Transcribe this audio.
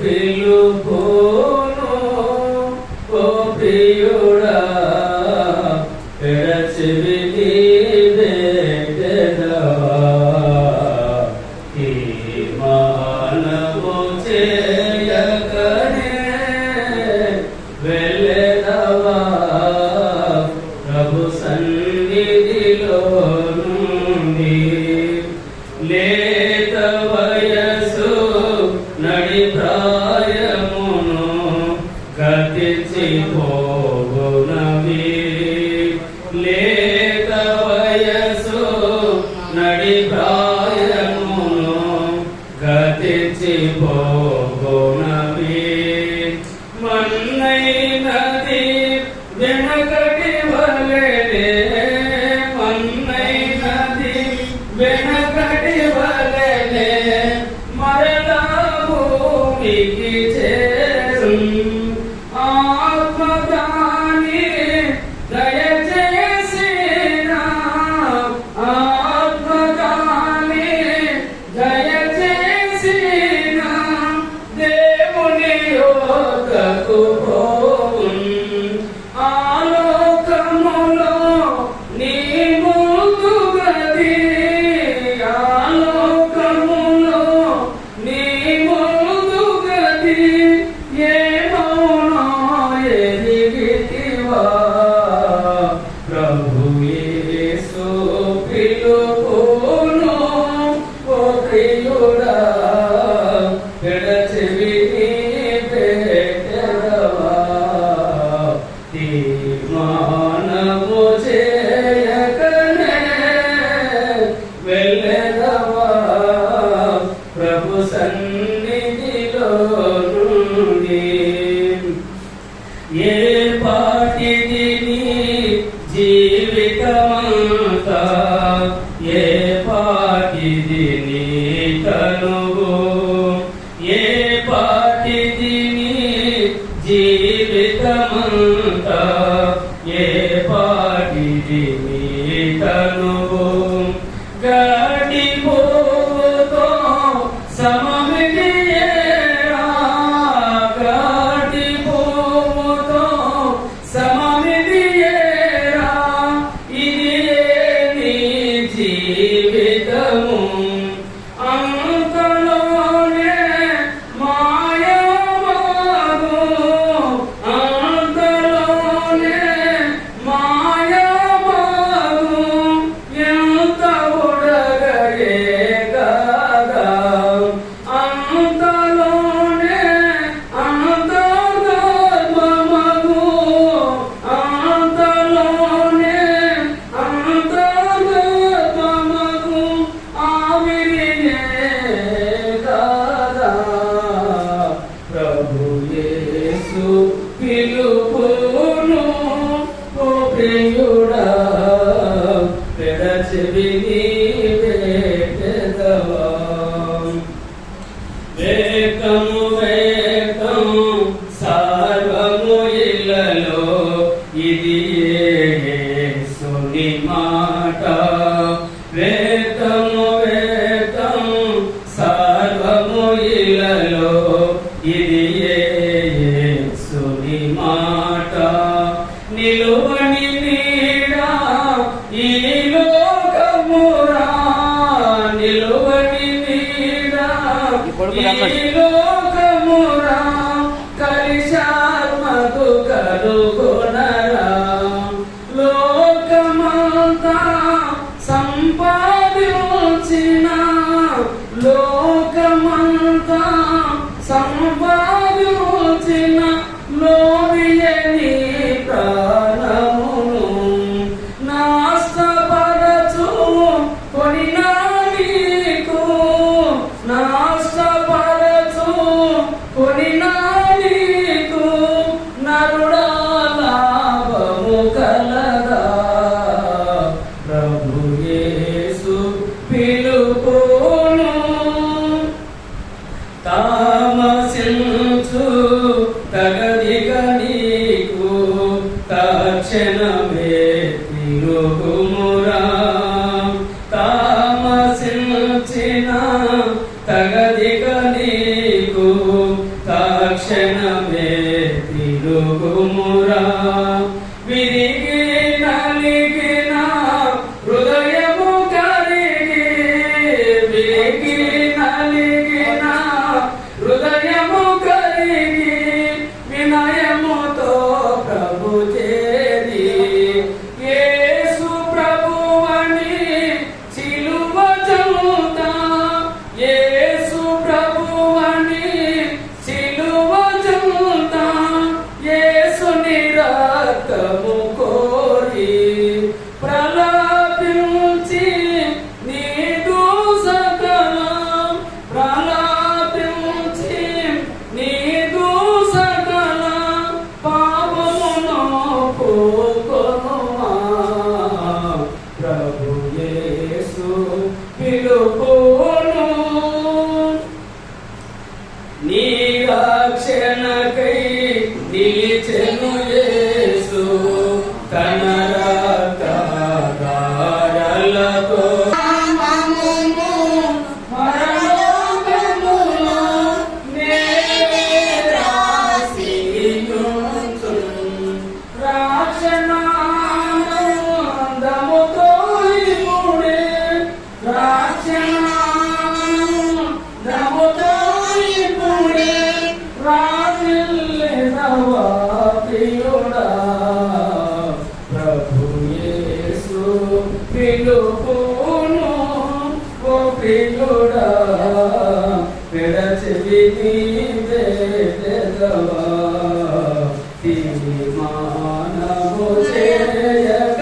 పిలుపును ఓ ప్రియుడా ఎడచెవి నీవెట్టెదవా తీర్మానము చేయకనే వెళ్ళెదవా ప్రభు సన్నిధిలో నుండి లేత వయసు నడి ప్రాయమును గతించిపోవునవి లేత వయసు నడి ప్రాయమును గతించిపోవునవి మన్నైనది వెనకటి వలెనే మన్నైనది వెనకటి వలెనే మరలా భూమికి చేరు ఆత్మదాని దయచేసిన ఆత్మదాని దయచేసిన దేవుని యోగకు ఆలోకములో నీ ముందు గది ఆలోకములో నీ ముందు గది ఏమౌనో ఎరిగితివా ప్రభు యేసు పిలుపును ఓ ప్రియుడా ఎడచెవి నీవెట్టెదవా తీర్మానము చేయకనే వెళ్ళెదవా ప్రభు సన్నిధిలో నుండి ఏ పాటిది నీ జీవితమంతా ఏ పాటిది నీ కనువు ఏ పాటిది నీ జీవితమంతా ఏ పాటిది నీ కనువు గడిపోతో సమమిదియేరా గడిపోతో సమమిదియేరా ఇది నీ జీవితము అంతలోనే మాయమాగు అంతలోనే మాయమాగు ఎంత ఉడగయే కదా అంతలోనే అంతర్గతమగు అంతలోనే అంతర్గతమగు ఆవిరినే కదా ప్రభు యేసు పిలుపును ఓ ప్రియుడా ఎడచెవి నీవెట్టెదవా వేకము వేకము సర్వము ఇళ్ళలో ఇది యేసుని మాట వేకము వేకము సర్వము ఇళ్ళలో ఇది యేసుని మాట నిలువని నీడా ఈ లోకమురా నిలువని నీడా ఈ లోకమురా కలిశాత్మకు కలుగొనరా లోకమంతా సంపాదించిన లోకమంతా సంపాదించిన లోయని ప్రాణమును నాశపరచు కొనినా నీకు నాశపరచు కొనినా నీకు నరుడా లాభము కలదా ప్రభు యేసు పిలుపును తామసించు తగదిగ నీకు తక్షణమే తిరుగుమురా తామసించిన తగదిగ నీకు తక్షణమే తిరుగుమురా. విరిగి నలిగిన హృదయము కరిగి, విరిగి నలిగిన హృదయము కరిగి, వినయముతో ప్రభు చేరి యేసు ప్రభువని సిలువ చెందుతా, యేసు ప్రభువని సిలువ చెందుతా, యేసుని రక్తము కోరి ప్రలాపించి నీదు సకలం, ప్రలాపించి నీదు సకలం పాపమును పోకొనుమా. ప్రభు యేసు పిలుపును నీ రక్షణకై నిలిచెను యేసు తన రక్తధారలతో. పరలోకములో రాక్షణానందముతో ఇప్పుడే, రాక్షణానందముతో ఇప్పుడే రాజిల్లెదవా ప్రియుడా. ప్రభు యేసు పిలుపును ఓ ప్రియుడా, విడచివి నీవెదవా, తీర్మానము చేయక